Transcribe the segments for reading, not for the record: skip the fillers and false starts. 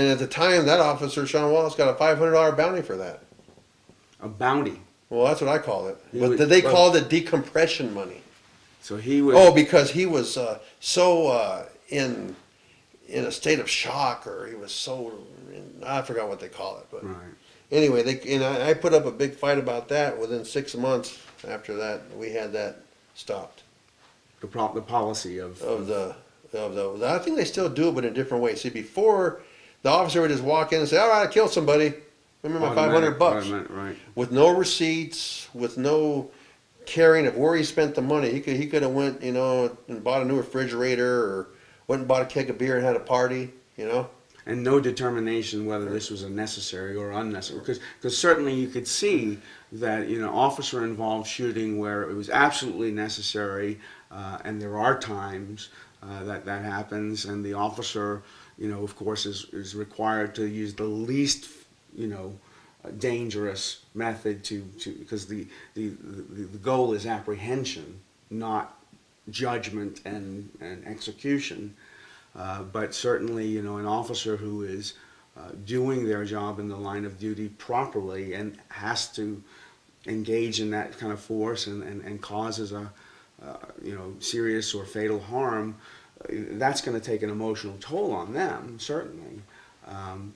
And at the time, that officer, Sean Wallace, got a $500 bounty for that. A bounty. Well, that's what I call it. He But was- they called it decompression money. So he was. Oh, because he was so in a state of shock, or he was so, I forgot what they call it. But Right. anyway, I put up a big fight about that. Within 6 months after that, we had that stopped. The policy of the I think they still do it, but in a different way. See, before, the officer would just walk in and say, "All right, I killed somebody. Give me my $500." Right. With no receipts, with no caring of where he spent the money. He could have went, and bought a new refrigerator, or went and bought a keg of beer and had a party, And no determination whether this was a necessary or unnecessary, because certainly you could see that officer involved shooting where it was absolutely necessary, and there are times that happens, and the officer, of course, is required to use the least, dangerous method to because the goal is apprehension, not judgment and execution. But certainly, an officer who is doing their job in the line of duty properly and has to engage in that kind of force and causes a serious or fatal harm, that's going to take an emotional toll on them, certainly.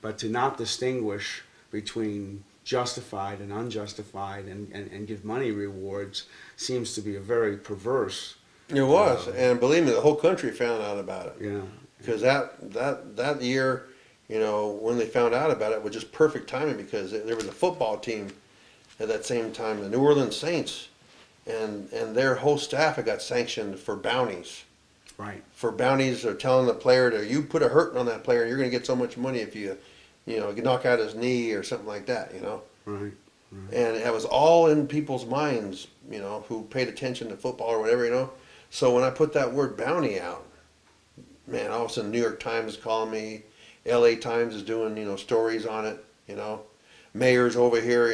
But to not distinguish between justified and unjustified and give money rewards seems to be a very perverse. It was, and believe me, the whole country found out about it. Yeah. Because that year, when they found out about it, was just perfect timing, because there was a football team at that same time, the New Orleans Saints, and their whole staff had got sanctioned for bounties. Right. For bounties, they're telling the player you put a hurting on that player, you're going to get so much money if you knock out his knee or something like that, Right. And it was all in people's minds, who paid attention to football or whatever, So when I put that word bounty out, man, all of a sudden New York Times is calling me, LA Times is doing, stories on it, Mayor's over here,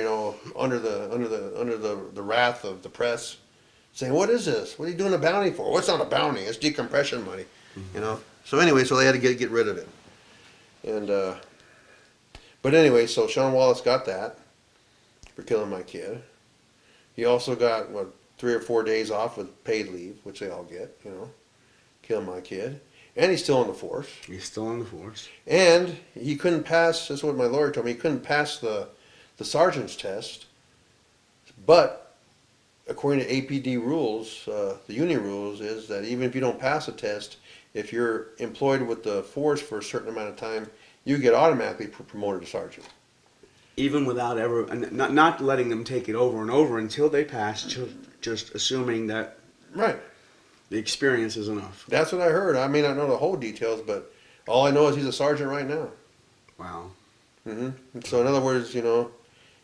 under the wrath of the press, saying, "What is this? What are you doing a bounty for?" "Well, it's not a bounty, it's decompression money." So anyway, so they had to get rid of it. And but anyway, so Sean Wallace got that for killing my kid. He also got 3 or 4 days off with paid leave, which they all get, killing my kid. And he's still in the force. He's still in the force. And he couldn't pass, that's what my lawyer told me, he couldn't pass the sergeant's test. But according to APD rules, the union rules, is that even if you don't pass a test, if you're employed with the force for a certain amount of time, you get automatically promoted to sergeant. Even without ever, not letting them take it over and over until they pass, just assuming that Right. the experience is enough. That's what I heard. I may not know the whole details, but all I know is he's a sergeant right now. Wow. So in other words,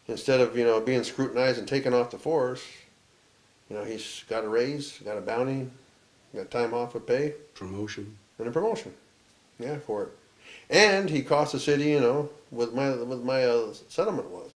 instead of, being scrutinized and taken off the force, he's got a raise, got a bounty, got time off with pay. Promotion. And a promotion. Yeah, for it. And he cost the city, what my settlement was.